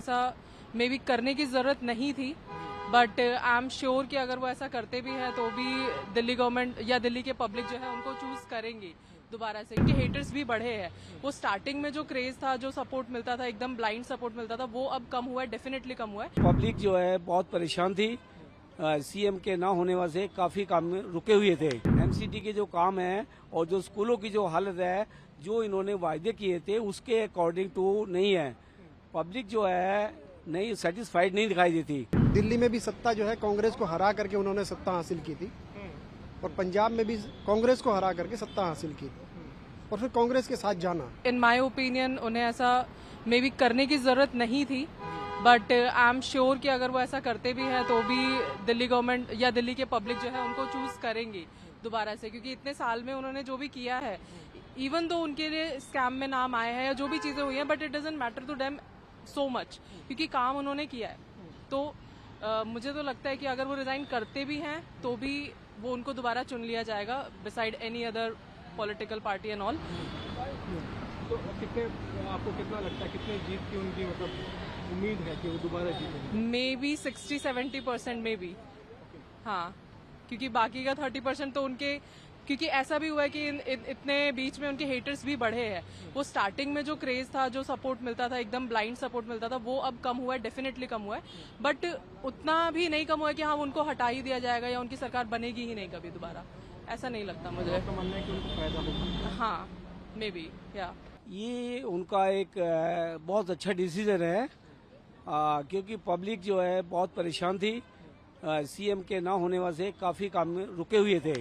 ऐसा may be करने की जरूरत नहीं थी, बट आई एम श्योर कि अगर वो ऐसा करते भी हैं तो भी दिल्ली गवर्नमेंट या दिल्ली के पब्लिक जो है उनको चूज करेंगी दोबारा से, क्योंकि हेटर्स भी बढ़े हैं। वो स्टार्टिंग में जो क्रेज था, जो सपोर्ट मिलता था, एकदम ब्लाइंड सपोर्ट मिलता था, वो अब कम हुआ है, डेफिनेटली कम हुआ है। पब्लिक जो है बहुत परेशान थी। सीएम के ना होने वजह से काफी काम रुके हुए थे। एमसीडी के जो काम है और जो स्कूलों की जो हालत है, जो इन्होंने वायदे किए थे उसके अकॉर्डिंग टू नहीं है। पब्लिक जो है नहीं सेटिस्फाइड नहीं दिखाई देती। दिल्ली में भी सत्ता जो है कांग्रेस को हरा करके उन्होंने सत्ता हासिल की थी, और पंजाब में भी कांग्रेस को हरा करके सत्ता हासिल की थी, और फिर कांग्रेस के साथ जाना। इन माय ओपिनियन उन्हें ऐसा मे बी करने की जरूरत नहीं थी, बट आई एम श्योर कि अगर वो ऐसा करते भी हैं तो भी दिल्ली गवर्नमेंट या दिल्ली के पब्लिक जो है उनको चूज करेंगी दोबारा से, क्योंकि इतने साल में उन्होंने जो भी किया है, इवन तो उनके लिए स्कैम में नाम आए हैं या जो भी चीजें हुई हैं, but it doesn't matter to them so much, क्योंकि काम उन्होंने किया है। तो मुझे तो लगता है कि अगर वो रिजाइन करते भी हैं तो भी वो उनको दोबारा चुन लिया जाएगा, beside any other political party and all. तो आपको कितना लगता है कितने जीत की उनकी मतलब उम्मीद है कि वो दोबारा जीतेंगे? मे बी 60-70% में भी, हाँ, क्योंकि बाकी का 30% तो उनके, क्योंकि ऐसा भी हुआ है कि इतने बीच में उनके हेटर्स भी बढ़े हैं। वो स्टार्टिंग में जो क्रेज था, जो सपोर्ट मिलता था, एकदम ब्लाइंड सपोर्ट मिलता था, वो अब कम हुआ है, डेफिनेटली कम हुआ है, बट उतना भी नहीं कम हुआ है कि हाँ उनको हटा ही दिया जाएगा या उनकी सरकार बनेगी ही नहीं कभी दोबारा। ऐसा नहीं लगता मुझे। आपका मानना है कि उनको फायदा होगा? हाँ, मे बी, या ये उनका एक बहुत अच्छा डिसीजन है, क्योंकि पब्लिक जो है बहुत परेशान थी। सीएम के ना होने वजह से काफी काम रुके हुए थे।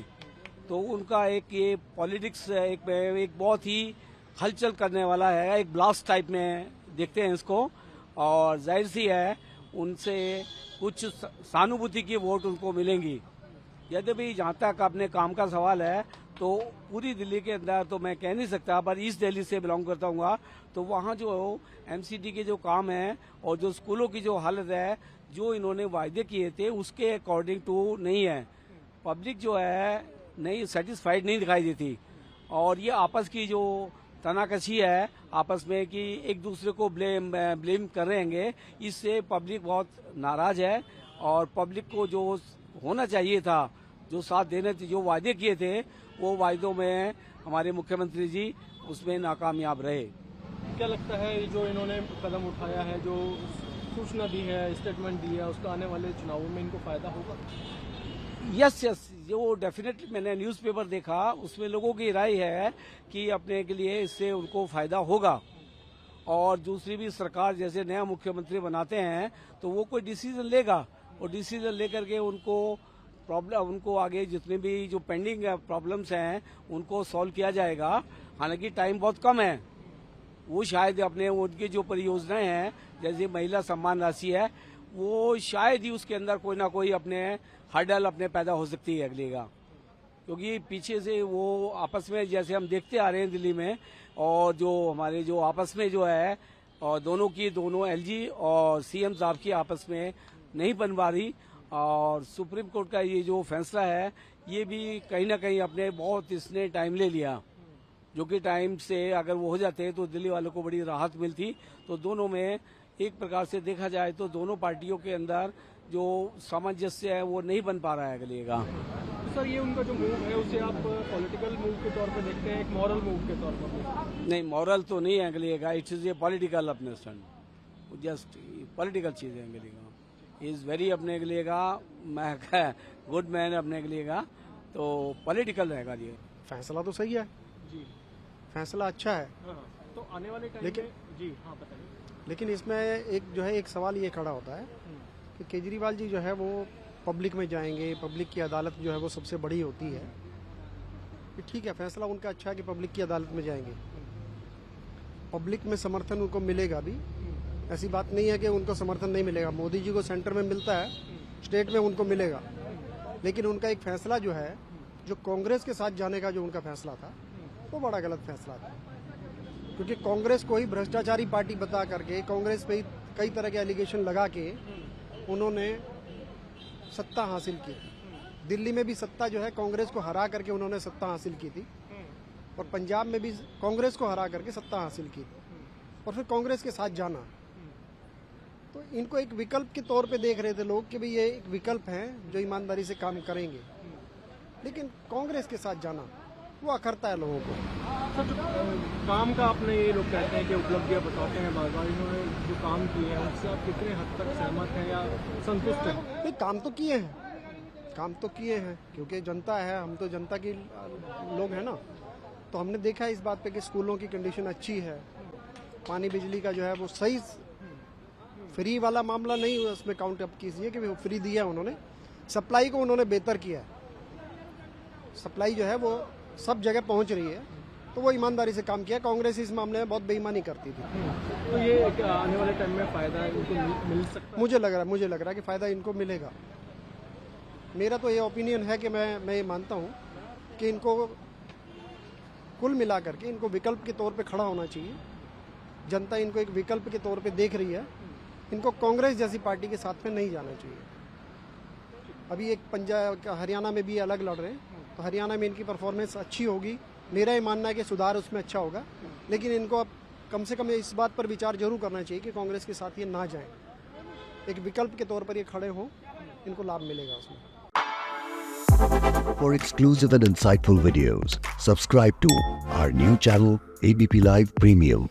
तो उनका एक ये पॉलिटिक्स एक बहुत ही हलचल करने वाला है, एक ब्लास्ट टाइप में देखते हैं इसको, और जाहिर सी है उनसे कुछ सहानुभूति की वोट उनको मिलेंगी। यद्यपि जहाँ तक अपने काम का सवाल है तो पूरी दिल्ली के अंदर तो मैं कह नहीं सकता, पर ईस्ट दिल्ली से बिलोंग करता हूँ, तो वहाँ जो एमसीडी के जो काम है और जो स्कूलों की जो हालत है, जो इन्होंने वायदे किए थे उसके अकॉर्डिंग टू नहीं है। पब्लिक जो है नहीं सेटिस्फाइड नहीं दिखाई देती, और ये आपस की जो तनाकशी है आपस में कि एक दूसरे को ब्लेम कर रहे हैं, इससे पब्लिक बहुत नाराज है। और पब्लिक को जो होना चाहिए था, जो साथ देने थे, जो वायदे किए थे, वो वायदों में हमारे मुख्यमंत्री जी उसमें नाकामयाब रहे। क्या लगता है जो इन्होंने कदम उठाया है, जो सूचना दी है, स्टेटमेंट दी है, उसका आने वाले चुनावों में इनको फायदा होगा? यस, जो डेफिनेटली मैंने न्यूज़पेपर देखा, उसमें लोगों की राय है कि अपने के लिए इससे उनको फायदा होगा। और दूसरी भी सरकार जैसे नया मुख्यमंत्री बनाते हैं तो वो कोई डिसीजन लेगा, और डिसीजन लेकर के उनको आगे जितने भी जो पेंडिंग प्रॉब्लम्स हैं उनको सॉल्व किया जाएगा। हालांकि टाइम बहुत कम है, वो शायद अपने उनकी जो परियोजनाएं हैं जैसे महिला सम्मान राशि है, वो शायद ही उसके अंदर कोई ना कोई अपने हर्डल अपने पैदा हो सकती है अगले का, क्योंकि पीछे से वो आपस में जैसे हम देखते आ रहे हैं दिल्ली में, और जो हमारे जो आपस में जो है और दोनों एलजी और सीएम साहब की आपस में नहीं बन पा रही। और सुप्रीम कोर्ट का ये जो फैसला है, ये भी कहीं ना कहीं अपने बहुत इसने टाइम ले लिया, जो कि टाइम से अगर वो हो जाते तो दिल्ली वालों को बड़ी राहत मिलती। तो दोनों में एक प्रकार से देखा जाए तो दोनों पार्टियों के अंदर जो सामंजस्य है वो नहीं बन पा रहा है अगले का। सर, ये उनका जो मूव है उसे आप पॉलिटिकल मूव के तौर पे देखते हैं, एक मॉरल मूव के तौर पर? नहीं, मॉरल तो नहीं है अगले का, इट इज ए पॉलिटिकल अपने स्टैंड, जस्ट पॉलिटिकल चीज है अगले का। इज वेरी अपने के लिए का गुड मैन अपने के लिए का, तो पॉलिटिकल रहेगा ये। फैसला तो सही है जी, फैसला अच्छा है, तो आने वाले टाइम लेकिन में जी हाँ बताइए। लेकिन इसमें एक सवाल ये खड़ा होता है कि केजरीवाल जी जो है वो पब्लिक में जाएंगे, पब्लिक की अदालत जो है वो सबसे बड़ी होती है। कि ठीक है, फैसला उनका अच्छा है कि पब्लिक की अदालत में जाएंगे, पब्लिक में समर्थन उनको मिलेगा भी, ऐसी बात नहीं है कि उनको समर्थन नहीं मिलेगा। मोदी जी को सेंटर में मिलता है, स्टेट में उनको मिलेगा, लेकिन उनका एक फैसला जो है, जो कांग्रेस के साथ जाने का जो उनका फैसला था, वो बड़ा गलत फैसला था, क्योंकि कांग्रेस को ही भ्रष्टाचारी पार्टी बता करके, कांग्रेस पे कई तरह के एलिगेशन लगा के उन्होंने सत्ता हासिल की। दिल्ली में भी सत्ता जो है कांग्रेस को हरा करके उन्होंने सत्ता हासिल की थी, और पंजाब में भी कांग्रेस को हरा करके सत्ता हासिल की, और फिर कांग्रेस के साथ जाना। इनको एक विकल्प के तौर पे देख रहे थे लोग कि भाई ये एक विकल्प है जो ईमानदारी से काम करेंगे, लेकिन कांग्रेस के साथ जाना वो अखरता है लोगों को। सर, जो काम का आपने ये लोग कहते हैं कि उपलब्धियां बताते हैं बार बार, इन्होंने जो काम किए हैं उससे आप कितने हद तक सहमत हैं या संतुष्ट हैं? नहीं, काम तो किए हैं, काम तो किए हैं, क्योंकि जनता है, हम तो जनता की लोग हैं ना। तो हमने देखा है इस बात पे कि स्कूलों की कंडीशन अच्छी है, पानी बिजली का जो है वो सही, फ्री वाला मामला नहीं उसमें काउंट अप कीजिए कि वो फ्री दिया उन्होंने, सप्लाई को उन्होंने बेहतर किया है, सप्लाई जो है वो सब जगह पहुंच रही है, तो वो ईमानदारी से काम किया। कांग्रेस इस मामले में बहुत बेईमानी करती थी। तो ये एक आने वाले टाइम में फायदा इनको मिल सकता है? मुझे लग रहा है कि फायदा इनको मिलेगा। मेरा तो ये ओपिनियन है कि मैं ये मानता हूँ कि इनको कुल मिला करके इनको विकल्प के तौर पे खड़ा होना चाहिए। जनता इनको एक विकल्प के तौर पे देख रही है, इनको कांग्रेस जैसी पार्टी के साथ में नहीं जाना चाहिए। अभी एक पंजाब हरियाणा में भी अलग लड़ रहे हैं, तो हरियाणा में इनकी परफॉर्मेंस अच्छी होगी, मेरा ये मानना है कि सुधार उसमें अच्छा होगा, लेकिन इनको अब कम से कम इस बात पर विचार जरूर करना चाहिए कि कांग्रेस के साथ ये ना जाएं, एक विकल्प के तौर पर ये खड़े हों, इनको लाभ मिलेगा उसमें। For exclusive and insightful videos, subscribe to our new channel ABP Live Premium.